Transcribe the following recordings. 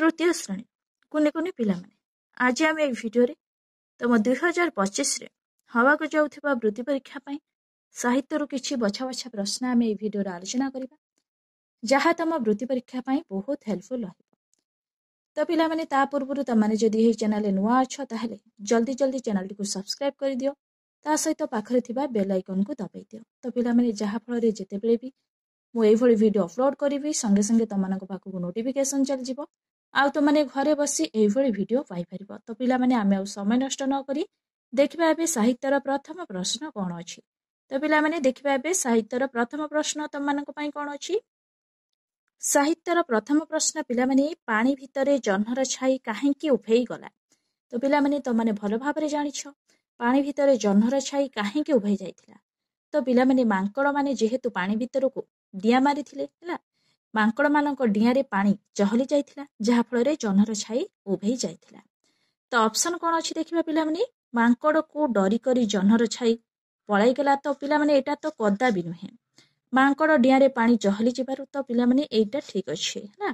तृतीय श्रेणी कुने कुने पिला माने आज आम एक भिडियो तुम 2025 रे हवा को जाउथिबा वृत्ति परीक्षा पाई साहित्य किछि बछा बछा प्रश्न आम ए भिडियो आलोचना करिबा जहाँ तुम वृत्ति परीक्षा पाई बहुत हेल्पफुल रहिबो। तो पिला माने ता पूर्व तुम माने जदि एही चैनल नुआ अछ ताहले जल्दी जल्दी चैनल को सब्सक्राइब कर दियो ता सहित पाखरे थिबा बेल आइकन को दबाई दियो। तो पिला माने जहाँ फल रे जेते बेले भी मु एही भली वीडियो अपलोड करिवि संगे संगे तमनको पाखु नोटिफिकेशन चल जिवो आ तो माने घरे बसी एही भली वीडियो पाई परिबो। तो पिला माने आमे आ समय नष्ट न करी देखिबा एबे साहित्यर प्रथम प्रश्न कोन अछि। तो पिला माने देखिबा एबे साहित्यर प्रथम प्रश्न तमनको पई कोन अछि। साहित्यर प्रथम प्रश्न पिला माने पानी भितरे जह्नर छाई काहेकि उभेई गला। तो पिला माने तो माने भलो भाबरे जानिछ पानी भितरे जह्नर छाई काहेकि उभेई जाइथिला। तो पिला माने मांकड़ माने जेहेतु पानी भितरको डिया मारिथिले हला मांकड़ मानक डिया रे पानी चहली जाइथिला जहा फल रे जह्नर छाई उभेई जाइथिला। तो ऑप्शन कोन अछि देखिबा पिला माने मांकड़ को डरी करी जह्नर छाई पळाई गेला। तो पिला माने एटा तो कदा भी नुहे मांकड़ डिया रे पानी चहली जिबारु। तो पिला माने एटा ठीक अछि हला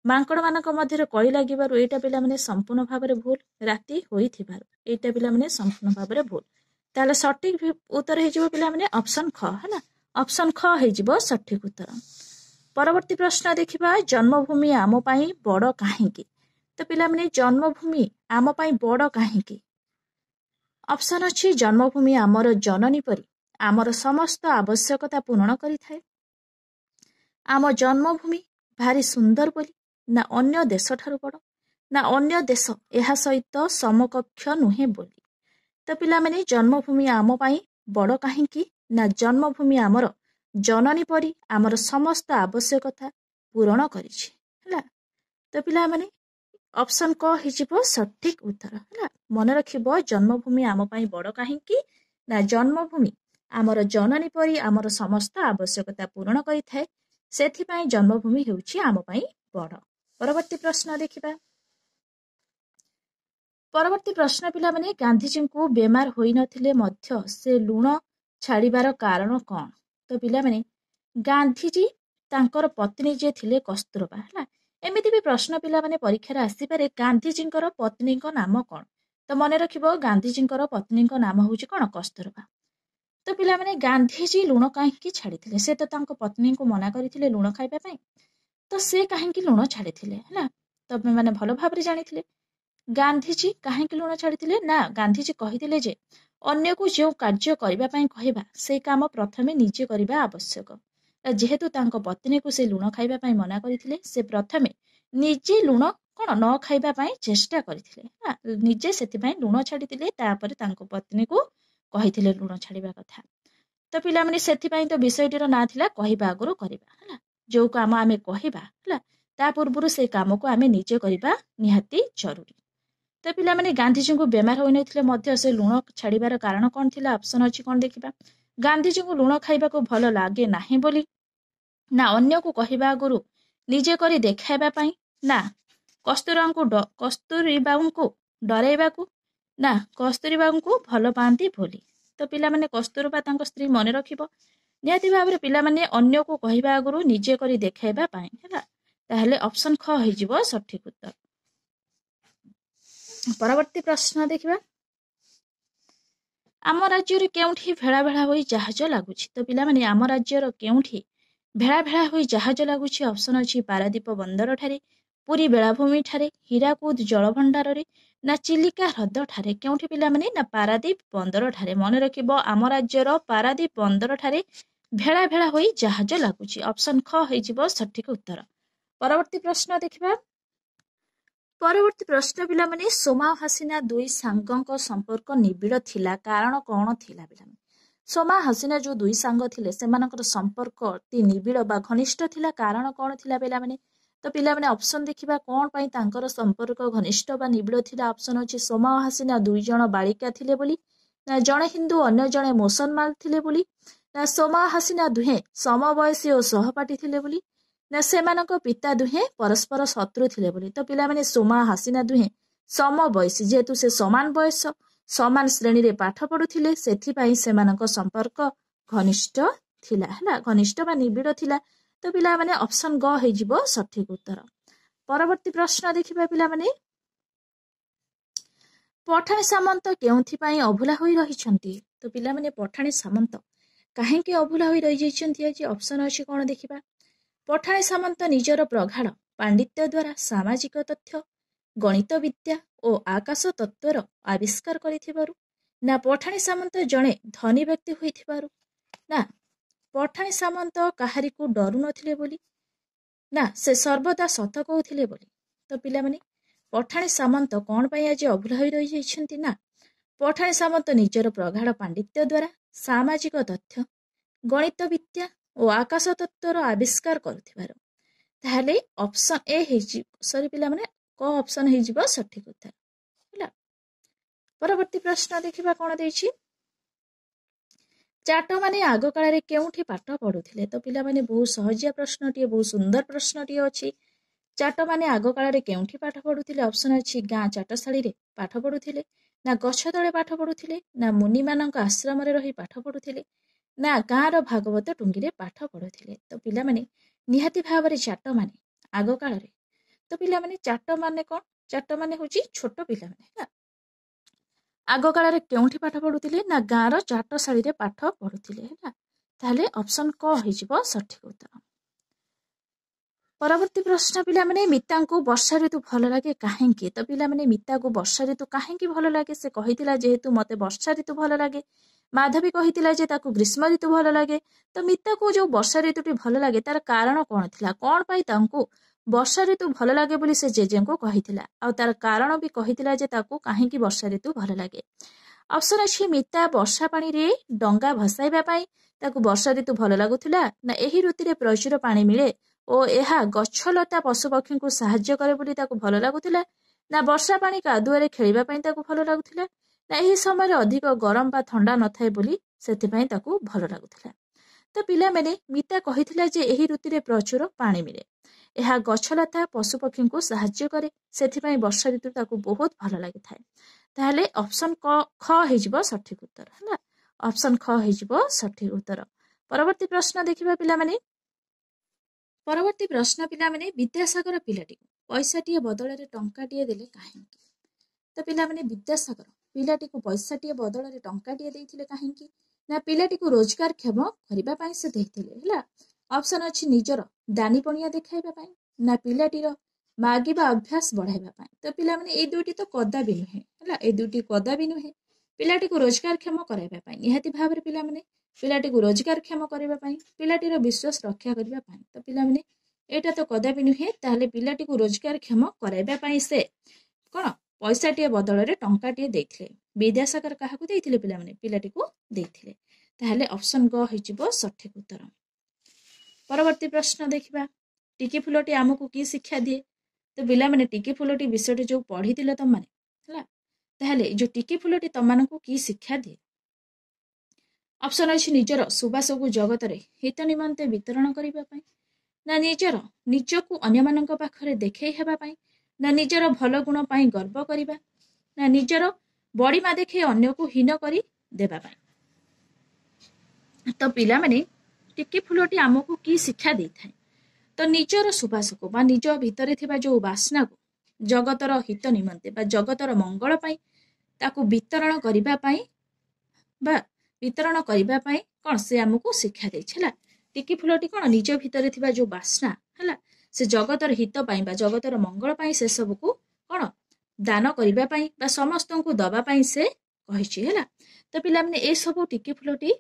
मांकड़ मानक मध्य कळी लागिबारु एटा पिला माने संपूर्ण भाबरे भूल राती होई थिबारु एटा पिला माने संपूर्ण भाबरे भूल। ताले सठिक उत्तर हे जिवो पिला माने ऑप्शन ख हला ऑप्शन ख हे जिवो सठिक उत्तर। परवर्ती प्रश्न देखिबा जन्मभूमि आम पाई बड़ काहेकि। तो पिला माने जन्मभूमि आम पाई बड़ काहेकि ऑप्शन अछि जन्मभूमि आमर जननी परी आमर समस्त आवश्यकता पूर्ण करिथाए आम जन्मभूमि भारी सुंदर बोली ना अन्य देश ठारू बड़ ना अन्य देश एहा सहित समकक्ष नुहे बोली। तो पिला माने जन्मभूमि आम पाई बड़ काहेकि ना जन्मभूमि आमर जननी परी आमर समस्त आवश्यकता पूरण करिछि हला। तो पिला माने ऑप्शन क हिजिबो सठिक उत्तर हला मन रखिबो जन्मभूमि आम पाई बड़ काहेकि ना जन्मभूमि आमर जननी परी आमर समस्त आवश्यकता पूर्ण करिथाए सेथि पाई जन्मभूमि हेउछि आम पाई बड़। परवर्ती प्रश्न देखिबा परवर्ती प्रश्न पिला माने गांधीजी को बेमार होई नथिले मध्य से लूण छाड़ीबार कारण कोन। तो पिला माने गांधीजी तांकर पत्नी जे थिले कस्तूरबा हला एमिति भी प्रश्न पिला माने परीक्षा रे आसी पारे गांधीजींकर पत्नीको नाम कोन। तो मने रखिबो गांधीजींकर पत्नीको नाम होउछि कोन कस्तूरबा। तो पिला माने गांधीजी लूण काहेकि छाड़ीथिले से तो तांको पत्नी को मना करिथिले लूण खाइबा पई तो से काहेकि लूण छाड़ीथिले हला। तो माने भलो भाबरे जानिथिले गांधीजी काहेकि लूण छाड़ीथिले ना गांधीजी कहिथिले जे अन्य को जो कार्य करिबा पई कहबा से काम प्रथमे निजे करिबा आवश्यक। जेहेतु तांको पत्नी को से लूण खाइबा पई मना करिथिले से प्रथमे निजे लूण कोन न खाइबा पई चेष्टा करिथिले निजे सेति पई लूण छाड़ीथिले तापर तांको पत्नी को कहिथिले लूण छाड़ीबा कथा। तो पिला माने सेति पई तो विषयटीर ना थिला कहिबा आगुरु करिबा हला जो काम आमे कहिबा हला ता पूर्वरु से काम को आमे निजे करिबा निहाती जरूरी। तो पिला माने गांधीजी को बेमार होई नथिले मध्य से लूण छाड़ीबार कारण कोन थिला ऑप्शन अछि कोन देखिबा गांधीजी को लूण खाइबा को भलो लागे नाही बोली ना अन्य को कहिबा आगुरु निजे करी देखाइबा पई ना कस्तूरीबाऊ को डराइबा को ना कस्तूरीबाऊ को भलो पांती बोली। तो पिला माने कस्तूरबा तांको स्त्री मने रखिबो निहाती भाबरे पिला माने अन्य को कहिबा आगुरु निजे करी देखाइबा पई हला ताहले ऑप्शन ख होई जिवो सठिक उत्तर। परवर्ती प्रश्न देखिबा आम राज्य रे केउठी भेळा भेळा होई जहाज लागुछि। तो पिला माने आम राज्य रो केउठी भेळा भेळा होई जहाज लागुछि ऑप्शन अछि पारादीप बंदर ठारे पुरी बेलाभूमि ठारे हीराकुद जलभंडार रे ना चिलिका ह्रद ठारे केउठी पिला माने ना पारादीप बंदर ठारे मने रखिबो आम राज्य रो पारादीप बंदर ठारे भेळा भेळा होई जहाज लागुछि ऑप्शन ख होई जिवो सठिक उत्तर। परवर्ती प्रश्न देखिबा परवर्ती प्रश्न पिला माने सोमा हसीना दुई सांगक संपर्क निबिड़ थिला कारण कोन थिला पिला माने सोमा हसीना जो दुई सांग थिले सेमानकर संपर्क अति निबिड़ बा घनिष्ठ थिला कारण कोन थिला पिला माने। तो पिला माने ऑप्शन देखिबा कोन पई तांकर संपर्क घनिष्ठ बा निबिड़ थिला ऑप्शन अछि सोमा हसीना दुई जण बालिका थिले बोली ना जणे हिंदू अन्य जणे मुसलमान थिले बोली ना सोमा हसीना दुहे समवयसी और सहपाठी थिले बोली ना सेमानक पिता दुहे परस्पर शत्रु थिले बोली। तो पिला माने सोमा हसीना दुहे समवयसी जेहेतु से समान बयस समान श्रेणी रे पाठ पढुथिले सेथि पई सेमानक संपर्क घनिष्ठ थिला हला घनिष्ठ बा निबिड़ थिला। तो पिला माने ऑप्शन ग हे जिवो सठिक उत्तर। परवर्ती प्रश्न देखिबा पिलामाने पठाणी सामंत केउथिपाई अभुला होई रहिछंती। तो पिलामाने पठाणी सामंत काहेकि अभुला होई रहि जाइछंती आज ऑप्शन अछि कोन देखिबा। पठाणी सामंत निजर प्रगाढ़ पांडित्य द्वारा सामाजिक तथ्य गणित विद्या और आकाश तत्वर आविष्कार करिथिबारु ना पठाणी सामंत जणे धनी व्यक्ति होइथिबारु ना पठाणी सामंत काहारी को डरू नथिले बोली ना से सर्वदा सत कहूथिले बोली। तो पिलामाने पठाणी सामंत कौन पाई आज अभुला होई रहि जाइछंती ना पठाणी सामंत निजर प्रगाढ़ पांडित्य द्वारा सामाजिक तथ्य गणित विद्या और आकाश तत्वर आविष्कार करुथिबारु। ताहले ऑप्शन ए हेजि सॉरी पिलामाने क ऑप्शन हेजिबो सठिक उत्तर हैला। परवर्ती प्रश्न देखिबा कोन देछि चाट माने आग काल केउठी पाठ पढ़ुथिले। तो पिलामाने बहुत सहजिया प्रश्नटीए बहुत सुंदर प्रश्नटीए अछि। चाट माने आग काल केउठी पाठ पढ़ुथिले ऑप्शन अछि गाँ चाटशाली रे पाठ पढ़ुथिले ना गछ तळे पाठ पढ़ुथिले ना मुनि मानक आश्रम रे रही पाठ पढ़ुथिले ना गाँ रो भागवत टुंगी रे पाठ पढ़ुथिले। तो पिलामाने निहाती भाव चाट माने आग काल रे तो पिलामाने चाट माने कोन चाट माने होची छोट पिलामाने आग काल केउठी पाठ पढ़ुथिले ना गाँ रो चाटशाली रे पाठ पढ़ुथिले हैला। ताहले ऑप्शन क हेजिबो सठिक उत्तर। परवर्ती प्रश्न पिलामाने मिता को वर्षा ऋतु भल लगे काहेकि। तो पिलामाने मिता को वर्षा ऋतु काहेकि भल लगे से कहितिला जेहेतु मते वर्षा ऋतु भल लगे। माधवी कहितिला जे ताकू ग्रीष्म ऋतु भल लगे। तो मिता को जो वर्षा ऋतुटी भल लगे तार कारण कौन थिला कौन पाई तांकू वर्षा ऋतु भल लगे बोली से जेजे को कहितिला आ तार कारण भी कहितिला जे ताकू काहेकि वर्षा ऋतु भल लगे। ऑप्शन अछि मिता वर्षा पानी रे डंगा भसाइबा पाई ताकू वर्षा ऋतु भल लागुथिला ना एही ऋतु रे प्रचुर पानी मिले ओ एहा गछलता पशुपक्षी को साहाय्य करे बोली ताकू भल लागुथिला ना वर्षा पानी कादुआरे खेलिबा पाई ताकू भल लागुथिला ना एही समय अधिक गरम बा ठंडा नथाय बोली सेथिपाई ताकू भल लागुथिला। तो पिला माने मिता कहिथिला जे एही ऋतु रे प्रचुर पानी मिले एहा गछलता पशुपक्षी को साहाय्य करे सेथिपाई वर्षा ऋतु ताकू बहुत भल लागिथाय। ताहले ऑप्शन ख हेजिबो सठिक उत्तर हैला। ऑप्शन ख हेजिबो सठिक उत्तर। परवर्ती प्रश्न देखिबा पिला माने परवर्ती प्रश्न पिला माने विद्यासागर पिलाटी पैसाटीए बदल रे टंकाटीए देले काहेकि। तो पिला माने विद्यासागर पिलाटी को पैसाटीए बदल रे टंकाटीए देइथिले काहेकि ना पिलाटी को रोजगार क्षम करिबा पाई से देइथिले हैला। ऑप्शन अछि निजर दानीपणिया देखाइबा पाई ना पिलाटीर मागिबा अभ्यास बढ़ाइबा पाई। तो पिला माने ए दुटी तो कदाबी नुहे हैला ए दुटी कदाबी नुहे पिलाटी को रोजगार क्षम कराइबा पाई निहाती भाबरे पिला माने पिलाटी को रोजगार क्षम करिबा पाई पिलाटीर विश्वास रक्षा करिबा पाई। तो पिला माने एटा तो कदाबी नुहे ताहले पिलाटी को रोजगार क्षम कराइबा पाई से कोन पैसाटीए बदल रे टंकाटीए देइथिले। विद्यासागर काहाकू देइथिले पिला माने पिलाटी को देइथिले। ताहले ऑप्शन ग हेजिबो सठिक उत्तर। परवर्ती प्रश्न देखिबा टिकी फुलटी आमको की शिक्षा दिए। तो पिला माने टिकी फुलटी विषयटी जो पढ़िथिले तम माने हैला ताहले जो टिकी फुलटी तम मानकू की शिक्षा दिए। ऑप्शन अछि निजर सुबास को जगत रे हित निमंते वितरण करिबा पाई ना निजर निजको अन्य मानक पाखरे देखै हेबा पाई ना निजर भल गुण पाई गर्व करिबा ना निजर बड़ीमा देखै अन्य को हीन करी देबा पाई। तो पिला माने टिकी फुलटी आमको की शिक्षा देइथाय। तो निजर सुबास को बा निज भितरे थिबा जो वासना को जगतर हित निमंते बा जगतर मंगल पाई ताकू वितरण करिबा पाई बा वितरण करिबा पाई कोन से आमको शिक्षा देछि हैला। टिकी फुलटी कोन निज भितरे थिबा जो वासना हैला से जगतर हित पाई बा जगतर मंगल पाई से सब को कोन दान करिबा पाई बा समस्त को दबा पाई से कहिछि हैला। तो पिला माने ए सब टिकी फुलटी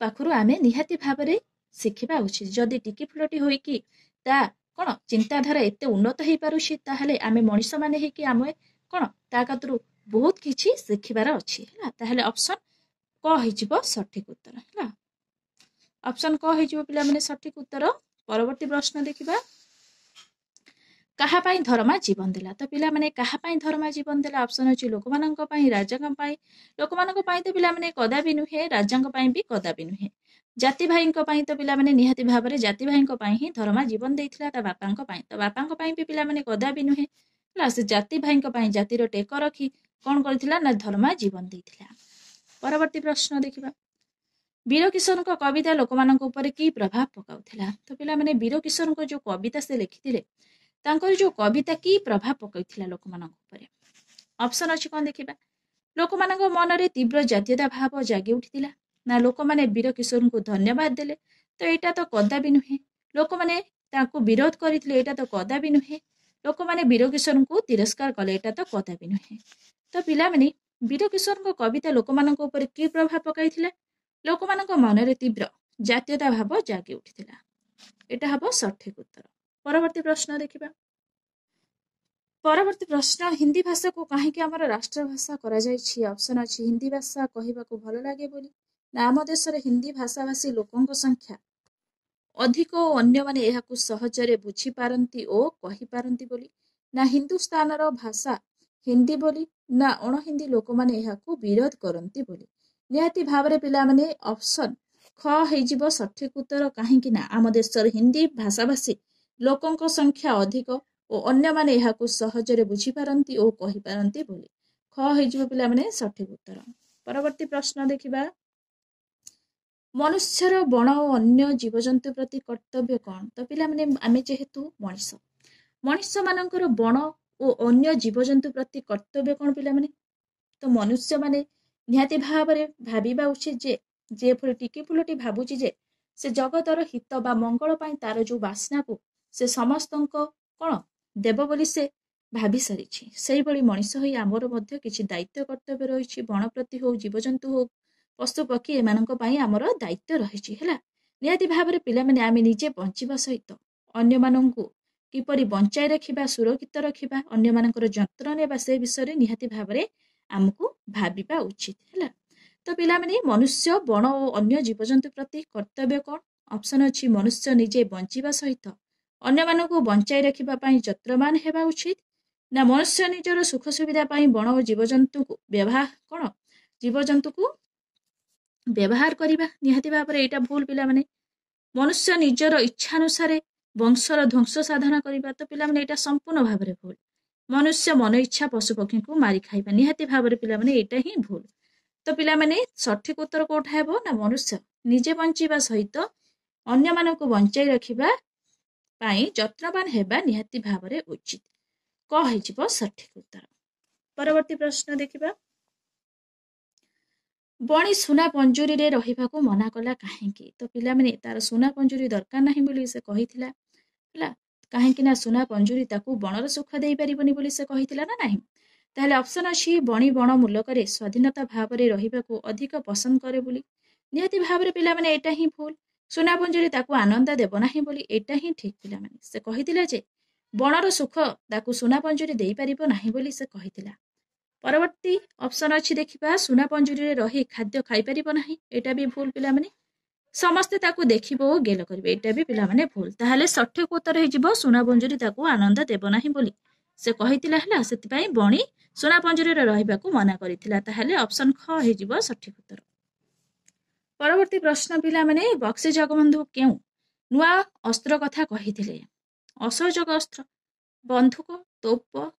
पाखरु आमे निहाती भाबरे शिखिबा उचित। जदि टिकी फुलटी होई कि ता कोन चिंताधारा एते उन्नत हेई पारुछि ताहले आमे मनिष माने हे कि आमे कोन ता कतरु बहुत किछि शिखिबार अछि हैला। ताहले ऑप्शन क हेजिबो सठिक उत्तर हैला। ऑप्शन क हेजिबो पिला माने सठिक उत्तर। परवर्ती प्रश्न देखिबा काहा पाई धर्मा जीवन देला। तो पिला माने काहा पाई धर्मा जीवन देला ऑप्शन अछि लोकमानंक पाई राजांक पाई लोकमानंक पाई तो पिला माने कदाबी नुहे राजांक पाई भी कदाबी नुहे जाति भाईंक पाई तो पिला माने निहाती भाबरे जाति भाईंक पाई ही धर्मा जीवन देइथिला ता बापांक पाई तो बापांक पाई भी पिला माने कदाबी नुहे हला से जाति भाईंक पाई जातिर टेक रखी कोन करथिला ना धर्मा जीवन देइथिला। परवर्ती प्रश्न देखिबा वीर किशोरଙ୍କ कविता लोकमानଙ୍କ ऊपर की प्रभाव पकाउथिला। तो पिला माने वीर किशोरଙ୍କ जो कविता से लिखिथिले ତାଙ୍କର ଯୋଉ କବିତା କି ପ୍ରଭାବ ପକାଇଥିଲା ଲୋକମାନଙ୍କ ଉପରେ। ଅପସନ୍ ଅଛି କ'ଣ ଦେଖିବା। ଲୋକମାନଙ୍କ ମନରେ ତୀବ୍ର ଜାତୀୟତା ଭାବ ଜାଗି ଉଠିଥିଲା ନା ଲୋକମାନେ ବୀର କିଶୋରଙ୍କୁ ଧନ୍ୟବାଦ ଦେଲେ, ତ ଏଇଟା ତ କଦାପି ନୁହେଁ। ଲୋକମାନେ ତାଙ୍କୁ ବିରୋଧ କରିଥିଲେ, ଏଇଟା ତ କଦାପି ନୁହେଁ। ଲୋକମାନେ ବୀର କିଶୋରଙ୍କୁ ତିରସ୍କାର କଲେ, ଏଇଟା ତ କଦାପି ନୁହେଁ। ତ ପିଲାମାନେ ବୀର କିଶୋରଙ୍କ କବିତା ଲୋକମାନଙ୍କ ଉପରେ କି ପ୍ରଭାବ ପକାଇଥିଲା? ଲୋକମାନଙ୍କ ମନରେ ତୀବ୍ର ଜାତୀୟତା ଭାବ ଜାଗି ଉଠିଥିଲା। ଏଇଟା ହବ ସଠିକ ଉତ୍ତର। ପରବର୍ତ୍ତୀ ପ୍ରଶ୍ନ ଦେଖିବା। ପରବର୍ତ୍ତୀ ପ୍ରଶ୍ନ, ହିନ୍ଦୀ ଭାଷାକୁ କାହିଁକି ଆମର ରାଷ୍ଟ୍ରଭାଷା କରାଯାଇଛି? ଅପସନ୍ ଅଛି ହିନ୍ଦୀ ଭାଷା କହିବାକୁ ଭଲ ଲାଗେ ବୋଲି, ନା ଆମ ଦେଶରେ ହିନ୍ଦୀ ଭାଷାଭାଷୀ ଲୋକଙ୍କ ସଂଖ୍ୟା ଅଧିକ ଓ ଅନ୍ୟମାନେ ଏହାକୁ ସହଜରେ ବୁଝିପାରନ୍ତି ଓ କହିପାରନ୍ତି ବୋଲି, ନା ହିନ୍ଦୁସ୍ତାନର ଭାଷା ହିନ୍ଦୀ ବୋଲି, ନା ଅଣ ହିନ୍ଦୀ ଲୋକମାନେ ଏହାକୁ ବିରୋଧ କରନ୍ତି ବୋଲି। ନିହାତି ଭାବରେ ପିଲାମାନେ ଅପସନ୍ ଖ ହେଇଯିବ ସଠିକ ଉତ୍ତର। କାହିଁକି ନା ଆମ ଦେଶରେ ହିନ୍ଦୀ ଭାଷାଭାଷୀ ଲୋକଙ୍କ ସଂଖ୍ୟା ଅଧିକ ଓ ଅନ୍ୟମାନେ ଏହାକୁ ସହଜରେ ବୁଝିପାରନ୍ତି ଓ କହିପାରନ୍ତି ବୋଲି। ଖ ହେଇଯିବ ପିଲାମାନେ ସଠିକ ଉତ୍ତର। ପରବର୍ତ୍ତୀ ପ୍ରଶ୍ନ ଦେଖିବା। ମନୁଷ୍ୟର ବଣ ଓ ଅନ୍ୟ ଜୀବଜନ୍ତୁ ପ୍ରତି କର୍ତ୍ତବ୍ୟ କ'ଣ? ତ ପିଲାମାନେ ଆମେ ଯେହେତୁ ମଣିଷମାନଙ୍କର ବଣ ଓ ଅନ୍ୟ ଜୀବଜନ୍ତୁ ପ୍ରତି କର୍ତ୍ତବ୍ୟ କ'ଣ ପିଲାମାନେ? ତ ମନୁଷ୍ୟମାନେ ନିହାତି ଭାବରେ ଭାବିବା ଉଚିତ ଯେ ଯେପରି ଟିକି ଫୁଲଟି ଭାବୁଛି ଯେ ସେ ଜଗତର ହିତ ବା ମଙ୍ଗଳ ପାଇଁ ତାର ଯୋଉ ବାସ୍ନାକୁ ସେ ସମସ୍ତଙ୍କ କ'ଣ ଦେବ ବୋଲି ସେ ଭାବି ସାରିଛି। ସେଇଭଳି ମଣିଷ ହୋଇ ଆମର ମଧ୍ୟ କିଛି ଦାୟିତ୍ୱ କର୍ତ୍ତବ୍ୟ ରହିଛି। ବଣ ପ୍ରତି ହଉ, ଜୀବଜନ୍ତୁ ହଉ, ପଶୁ ପକ୍ଷୀ, ଏମାନଙ୍କ ପାଇଁ ଆମର ଦାୟିତ୍ୱ ରହିଛି। ହେଲା, ନିହାତି ଭାବରେ ପିଲାମାନେ ଆମେ ନିଜେ ବଞ୍ଚିବା ସହିତ ଅନ୍ୟମାନଙ୍କୁ କିପରି ବଞ୍ଚାଇ ରଖିବା, ସୁରକ୍ଷିତ ରଖିବା, ଅନ୍ୟମାନଙ୍କର ଯତ୍ନ ନେବା, ସେ ବିଷୟରେ ନିହାତି ଭାବରେ ଆମକୁ ଭାବିବା ଉଚିତ। ହେଲା, ତ ପିଲାମାନେ ମନୁଷ୍ୟ ବଣ ଓ ଅନ୍ୟ ଜୀବଜନ୍ତୁ ପ୍ରତି କର୍ତ୍ତବ୍ୟ କ'ଣ? ଅପସନ୍ ଅଛି ମନୁଷ୍ୟ ନିଜେ ବଞ୍ଚିବା ସହିତ ଅନ୍ୟମାନଙ୍କୁ ବଞ୍ଚାଇ ରଖିବା ପାଇଁ ଯତ୍ନବାନ ହେବା ଉଚିତ, ନା ମନୁଷ୍ୟ ନିଜର ସୁଖ ସୁବିଧା ପାଇଁ ବଣ ଓ ଜୀବଜନ୍ତୁକୁ ବ୍ୟବହାର କରିବା। ନିହାତି ଭାବରେ ଏଇଟା ଭୁଲ ପିଲାମାନେ। ମନୁଷ୍ୟ ନିଜର ଇଚ୍ଛାନୁସାରେ ବଂଶର ଧ୍ୱଂସ ସାଧନ କରିବା, ତ ପିଲାମାନେ ଏଇଟା ସମ୍ପୂର୍ଣ୍ଣ ଭାବରେ ଭୁଲ। ମନୁଷ୍ୟ ମନ ଇଚ୍ଛା ପଶୁପକ୍ଷୀଙ୍କୁ ମାରି ଖାଇବା, ନିହାତି ଭାବରେ ପିଲାମାନେ ଏଇଟା ହିଁ ଭୁଲ। ତ ପିଲାମାନେ ସଠିକ ଉତ୍ତର କୋଉଟା ହେବ? ନା ମନୁଷ୍ୟ ନିଜେ ବଞ୍ଚିବା ସହିତ ଅନ୍ୟମାନଙ୍କୁ ବଞ୍ଚାଇ ରଖିବା ପାଇଁ ଯତ୍ନବାନ ହେବା ନିହାତି ଭାବରେ ଉଚିତ। କ'ଣ ହେଇଯିବ ସଠିକ ଉତ୍ତର। ପରବର୍ତ୍ତୀ ପ୍ରଶ୍ନ ଦେଖିବା। ବଣି ସୁନା ପଞ୍ଜୁରୀରେ ରହିବାକୁ ମନା କଲା କାହିଁକି? ତ ପିଲାମାନେ ତାର ସୁନା ପଞ୍ଜୁରୀ ଦରକାର ନାହିଁ ବୋଲି ସେ କହିଥିଲା। ହେଲା, କାହିଁକି ନା ସୁନା ପଞ୍ଜୁରୀ ତାକୁ ବଣର ସୁଖ ଦେଇପାରିବନି ବୋଲି ସେ କହିଥିଲା ନା ନାହିଁ। ତାହେଲେ ଅପସନ୍ ଅଛି ବଣି ବଣ ମୁଲକରେ ସ୍ୱାଧୀନତା ଭାବରେ ରହିବାକୁ ଅଧିକ ପସନ୍ଦ କରେ ବୋଲି। ନିହାତି ଭାବରେ ପିଲାମାନେ ଏଇଟା ହିଁ ଭୁଲ। ସୁନା ପଞ୍ଜୁରୀ ତାକୁ ଆନନ୍ଦ ଦେବ ନାହିଁ ବୋଲି, ଏଇଟା ହିଁ ଠିକ ପିଲାମାନେ। ସେ କହିଥିଲା ଯେ ବଣର ସୁଖ ତାକୁ ସୁନା ପଞ୍ଜୁରୀ ଦେଇପାରିବ ନାହିଁ ବୋଲି ସେ କହିଥିଲା। ପରବର୍ତ୍ତୀ ଅପସନ୍ ଅଛି ଦେଖିବା, ସୁନା ପଞ୍ଜୁରୀରେ ରହି ଖାଦ୍ୟ ଖାଇପାରିବ ନାହିଁ, ଏଇଟା ବି ଭୁଲ ପିଲାମାନେ। ସମସ୍ତେ ତାକୁ ଦେଖିବ ଓ ଗେଲ କରିବେ, ଏଇଟା ବି ପିଲାମାନେ ଭୁଲ। ତାହେଲେ ସଠିକ ଉତ୍ତର ହେଇଯିବ ସୁନା ପଞ୍ଜୁରୀ ତାକୁ ଆନନ୍ଦ ଦେବ ନାହିଁ ବୋଲି ସେ କହିଥିଲା। ହେଲା, ସେଥିପାଇଁ ବଣି ସୁନା ପଞ୍ଜୁରୀରେ ରହିବାକୁ ମନା କରିଥିଲା। ତାହେଲେ ଅପସନ୍ ଖ ହେଇଯିବ ସଠିକ ଉତ୍ତର। ପରବର୍ତ୍ତୀ ପ୍ରଶ୍ନ ପିଲାମାନେ, ବକ୍ସି ଜଗବନ୍ଧୁ କେଉଁ ନୂଆ ଅସ୍ତ୍ର କଥା କହିଥିଲେ? ଅସହଯୋଗ ଅସ୍ତ୍ର, ବନ୍ଧୁକ, ତୋପ,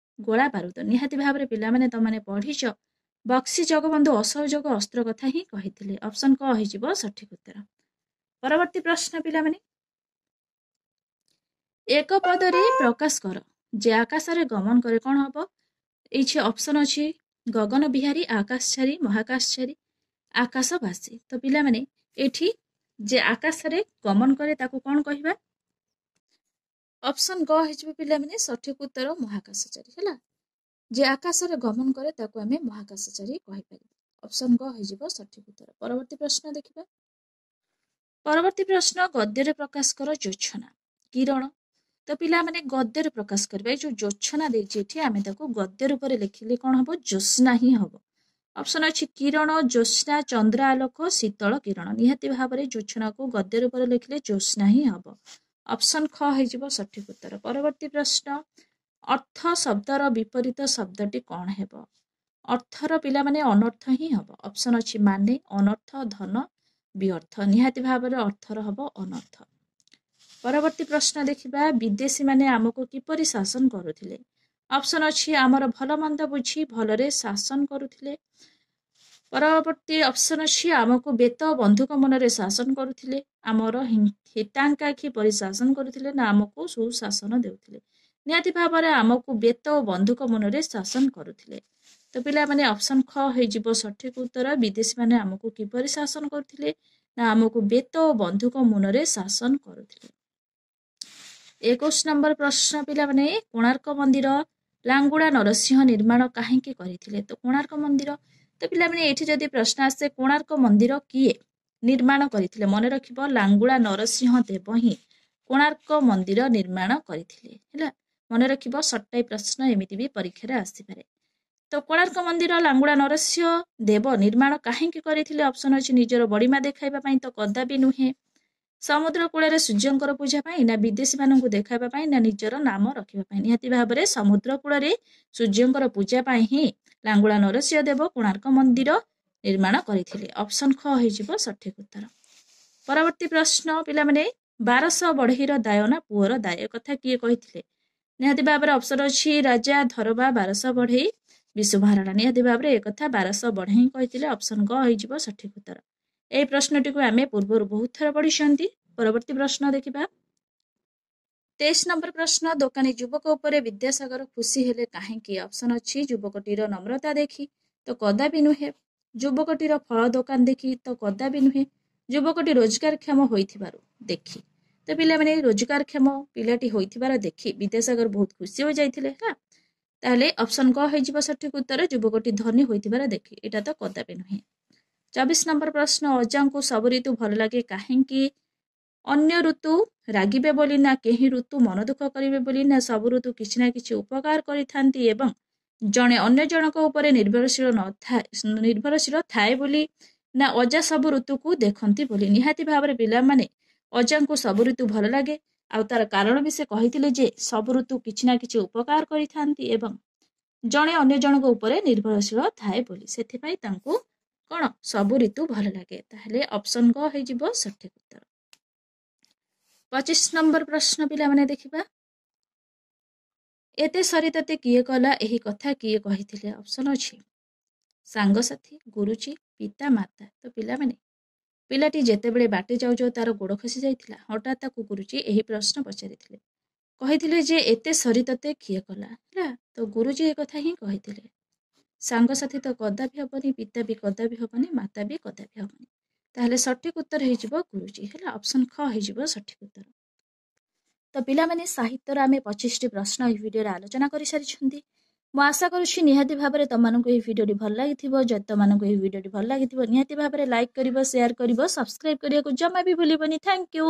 ଗୋଳା ବାରୁଦ। ନିହାତି ଭାବରେ ପିଲାମାନେ ତମାନେ ପଢିଛ ବକ୍ସି ଜଗବନ୍ଧୁ ଅସହଯୋଗ ଅସ୍ତ୍ର କଥା ହିଁ କହିଥିଲେ। ଅପସନ୍ କ ହେଇଯିବ ସଠିକ ଉତ୍ତର। ପରବର୍ତ୍ତୀ ପ୍ରଶ୍ନ ପିଲାମାନେ, ଏକ ପଦରେ ପ୍ରକାଶ କର ଯେ ଆକାଶରେ ଗମନ କରେ, କ'ଣ ହବ? ଏଇଠି ଅପସନ୍ ଅଛି ଗଗନ ବିହାରୀ, ଆକାଶଚାରୀ, ମହାକାଶଚାରୀ, ଆକାଶବାସୀ। ତ ପିଲାମାନେ ଏଠି ଯେ ଆକାଶରେ ଗମନ କରେ ତାକୁ କ'ଣ କହିବା? ଅପସନ୍ ଗ ହେଇଯିବ ପିଲାମାନେ ସଠିକ ଉତ୍ତର ମହାକାଶଚାରୀ। ହେଲା, ଯେ ଆକାଶରେ ଗମନ କରେ ତାକୁ ଆମେ ମହାକାଶଚାରୀ କହିପାରିବା। ଅପସନ୍ ଗ ହେଇଯିବ ସଠିକ ଉତ୍ତର। ପରବର୍ତ୍ତୀ ପ୍ରଶ୍ନ ଦେଖିବା। ପରବର୍ତ୍ତୀ ପ୍ରଶ୍ନ, ଗଦ୍ୟରେ ପ୍ରକାଶ କର ଜୋଛନା କିରଣ। ତ ପିଲାମାନେ ଗଦ୍ୟରେ ପ୍ରକାଶ କରିବା, ଏଇ ଯୋଉ ଜୋଛନା ଦେଇଛି ଏଠି ଆମେ ତାକୁ ଗଦ୍ୟ ରୂପରେ ଲେଖିଲେ କ'ଣ ହବ? ଜ୍ୟୋତ୍ସ୍ନା ହିଁ ହବ। ଅପସନ୍ ଅଛି କିରଣ, ଜ୍ୟୋତ୍ସ୍ନା, ଚନ୍ଦ୍ର ଆଲୋକ, ଶୀତଳ କିରଣ। ନିହାତି ଭାବରେ ଜୋଛନାକୁ ଗଦ୍ୟ ରୂପରେ ଲେଖିଲେ ଜ୍ୟୋତ୍ସ୍ନା ହିଁ ହବ। ଅପସନ୍ ଖ ହେଇଯିବ ସଠିକ ଉତ୍ତର। ପରବର୍ତ୍ତୀ ପ୍ରଶ୍ନ, ଅର୍ଥ ଶବ୍ଦର ବିପରୀତ ଶବ୍ଦଟି କ'ଣ ହେବ? ଅର୍ଥର ପିଲାମାନେ ଅନର୍ଥ ହିଁ ହବ। ଅପସନ୍ ଅଛି ମାନେ, ଅନର୍ଥ, ଧନ, ବିଅର୍ଥ। ନିହାତି ଭାବରେ ଅର୍ଥର ହବ ଅନର୍ଥ। ପରବର୍ତ୍ତୀ ପ୍ରଶ୍ନ ଦେଖିବା, ବିଦେଶୀ ମାନେ ଆମକୁ କିପରି ଶାସନ କରୁଥିଲେ? ଅପସନ୍ ଅଛି ଆମର ଭଲ ମନ୍ଦ ବୁଝି ଭଲରେ ଶାସନ କରୁଥିଲେ। ପରବର୍ତ୍ତୀ ଅପସନ୍ ଅଛି ଆମକୁ ବେତ ବନ୍ଧୁକ ମନରେ ଶାସନ କରୁଥିଲେ, ଆମର ହିତାଙ୍କାକ୍ଷୀ ପରି ଶାସନ କରୁଥିଲେ, ନା ଆମକୁ ସୁଶାସନ ଦେଉଥିଲେ। ନିହାତି ଭାବରେ ଆମକୁ ବେତ ଓ ବନ୍ଧୁକ ମନରେ ଶାସନ କରୁଥିଲେ। ତ ପିଲାମାନେ ଅପସନ୍ ଖ ହେଇଯିବ ସଠିକ ଉତ୍ତର। ବିଦେଶୀମାନେ ଆମକୁ କିପରି ଶାସନ କରୁଥିଲେ? ନା ଆମକୁ ବେତ ଓ ବନ୍ଧୁକ ମୁନରେ ଶାସନ କରୁଥିଲେ। 21 ନମ୍ବର ପ୍ରଶ୍ନ ପିଲାମାନେ, କୋଣାର୍କ ମନ୍ଦିର ଲାଙ୍ଗୁଳା ନରସିଂହ ନିର୍ମାଣ କାହିଁକି କରିଥିଲେ? ତ କୋଣାର୍କ ମନ୍ଦିର, ତ ପିଲାମାନେ ଏଇଠି ଯଦି ପ୍ରଶ୍ନ ଆସେ କୋଣାର୍କ ମନ୍ଦିର କିଏ ନିର୍ମାଣ କରିଥିଲେ? ମନେ ରଖିବ ଲାଙ୍ଗୁଳା ନରସିଂହ ଦେବ ହିଁ କୋଣାର୍କ ମନ୍ଦିର ନିର୍ମାଣ କରିଥିଲେ। ହେଲା, ମନେ ରଖିବ। ସର୍ଟ ପ୍ରଶ୍ନ ଏମିତି ବି ପରୀକ୍ଷାରେ ଆସିପାରେ। ତ କୋଣାର୍କ ମନ୍ଦିର ଲାଙ୍ଗୁଳା ନରସିଂହ ଦେବ ନିର୍ମାଣ କାହିଁକି କରିଥିଲେ? ଅପସନ ଅଛି ନିଜର ବଡ଼ିମା ଦେଖାଇବା ପାଇଁ, ତ କଦାପି ନୁହେଁ। ସମୁଦ୍ର କୂଳରେ ସୂର୍ଯ୍ୟଙ୍କର ପୂଜା ପାଇଁ, ନା ବିଦେଶୀ ମାନଙ୍କୁ ଦେଖାଇବା ପାଇଁ, ନା ନିଜର ନାମ ରଖିବା ପାଇଁ? ନିହାତି ଭାବରେ ସମୁଦ୍ର କୂଳରେ ସୂର୍ଯ୍ୟଙ୍କର ପୂଜା ପାଇଁ ହିଁ ଲାଙ୍ଗୁଳା ନରସିଂହ ଦେବ କୋଣାର୍କ ମନ୍ଦିର ନିର୍ମାଣ କରିଥିଲେ। ଅପସନ ଖ ହେଇଯିବ ସଠିକ ଉତ୍ତର। ପରବର୍ତ୍ତୀ ପ୍ରଶ୍ନ ପିଲାମାନେ, 1200 ବଢ଼େଇର ଦାୟ ନା ପୁଅର ଦାୟ କଥା କିଏ କହିଥିଲେ? ନିହାତି ଭାବରେ ଅପସନ ଅଛି ରାଜା ଧରବା 1200 ବଢ଼େଇ ବିଶୁ ମହାରଣା। ନିହାତି ଭାବରେ ଏକଥା 1200 ବଢ଼େଇ କହିଥିଲେ। ଅପସନ ଗ ହେଇଯିବ ସଠିକ ଉତ୍ତର। ଏହି ପ୍ରଶ୍ନଟିକୁ ଆମେ ପୂର୍ବରୁ ବହୁତ ଥର ପଢ଼ିଛନ୍ତି। ପରବର୍ତ୍ତୀ ପ୍ରଶ୍ନ ଦେଖିବା। 23 ନମ୍ବର ପ୍ରଶ୍ନ, ଦୋକାନୀ ଯୁବକ ଉପରେ ବିଦ୍ୟାସାଗର ଖୁସି ହେଲେ କାହିଁକି? ଅପସନ ଅଛି ଯୁବକଟିର ନମ୍ରତା ଦେଖି, ତ କଦାପି ନୁହେଁ। ଯୁବକଟିର ଫଳ ଦୋକାନ ଦେଖି, ତ କଦାପି ନୁହେଁ। ଯୁବକଟି ରୋଜଗାରକ୍ଷମ ହୋଇଥିବାରୁ ଦେଖି। ତ ପିଲାମାନେ ରୋଜଗାରକ୍ଷମ ପିଲାଟି ହୋଇଥିବାର ଦେଖି ବିଦ୍ୟାସାଗର ବହୁତ ଖୁସି ହୋଇଯାଇଥିଲେ। ହେଲା, ତାହେଲେ ଅପସନ ଗ ହେଇଯିବ ସଠିକ ଉତ୍ତର। ଯୁବକଟି ଧନୀ ହୋଇଥିବାର ଦେଖି, ଏଇଟା ତ କଦାପି ନୁହେଁ। 24 ନମ୍ବର ପ୍ରଶ୍ନ, ଅଜାଙ୍କୁ ସବୁ ଋତୁ ଭଲ ଲାଗେ କାହିଁକି? ଅନ୍ୟ ଋତୁ ରାଗିବେ ବୋଲି, ନା କେହି ଋତୁ ମନ ଦୁଃଖ କରିବେ ବୋଲି, ନା ସବୁ ଋତୁ କିଛି ନା କିଛି ଉପକାର କରିଥାନ୍ତି ଏବଂ ଜଣେ ଅନ୍ୟ ଜଣଙ୍କ ଉପରେ ନିର୍ଭରଶୀଳ ଥାଏ ବୋଲି, ନା ଅଜା ସବୁ ଋତୁକୁ ଦେଖନ୍ତି ବୋଲି? ନିହାତି ଭାବରେ ପିଲାମାନେ ଅଜାଙ୍କୁ ସବୁ ଋତୁ ଭଲ ଲାଗେ। ଆଉ ତାର କାରଣ ବି ସେ କହିଥିଲେ ଯେ ସବୁ ଋତୁ କିଛି ନା କିଛି ଉପକାର କରିଥାନ୍ତି ଏବଂ ଜଣେ ଅନ୍ୟ ଜଣଙ୍କ ଉପରେ ନିର୍ଭରଶୀଳ ଥାଏ ବୋଲି, ସେଥିପାଇଁ ତାଙ୍କୁ କଣ ସବୁ ଋତୁ ଭଲ ଲାଗେ। ତାହେଲେ ଅପସନ ଗ ହେଇଯିବ ସଠିକ ଉତ୍ତର। 25 ନମ୍ବର ପ୍ରଶ୍ନ ପିଲାମାନେ ଦେଖିବା। ଏତେ ସରି ତତେ କିଏ କଲା ଏହି କଥା କିଏ କହିଥିଲେ? ଅପସନ ଅଛି ସାଙ୍ଗସାଥୀ, ଗୁରୁଜୀ, ପିତା, ମାତା। ତ ପିଲାମାନେ ପିଲାଟି ଯେତେବେଳେ ବାଟେ ଯାଉ ଯାଉ ତାର ଗୋଡ଼ ଖସି ଯାଇଥିଲା, ହଠାତ୍ ତାକୁ ଗୁରୁଜୀ ଏହି ପ୍ରଶ୍ନ ପଚାରିଥିଲେ। କହିଥିଲେ ଯେ ଏତେ ସରି ତତେ କିଏ କଲା? ହେଲା, ତ ଗୁରୁଜୀ ଏ କଥା ହିଁ କହିଥିଲେ। ସାଙ୍ଗସାଥୀ ତ କଦାପି ହବନି, ପିତା ବି କଦାପି ହବନି, ମାତା ବି କଦାପି ହବନି। ତାହେଲେ ସଠିକ ଉତ୍ତର ହେଇଯିବ ଗୁରୁଜୀ। ହେଲା, ଅପସନ ଖ ହେଇଯିବ ସଠିକ ଉତ୍ତର। ତ ପିଲାମାନେ ସାହିତ୍ୟର ଆମେ 25ଟି ପ୍ରଶ୍ନ ଏହି ଭିଡ଼ିଓରେ ଆଲୋଚନା କରିସାରିଛନ୍ତି। ମୁଁ ଆଶା କରୁଛି ନିହାତି ଭାବରେ ତମମାନଙ୍କୁ ଏହି ଭିଡ଼ିଓଟି ଭଲ ଲାଗିଥିବ। ଯଦି ତମମାନଙ୍କୁ ଏହି ଭିଡ଼ିଓଟି ଭଲ ଲାଗିଥିବ ନିହାତି ଭାବରେ ଲାଇକ୍ କରିବ, ସେୟାର କରିବ, ସବସ୍କ୍ରାଇବ କରିବାକୁ ଜମା ବି ଭୁଲିବନି। Thank you.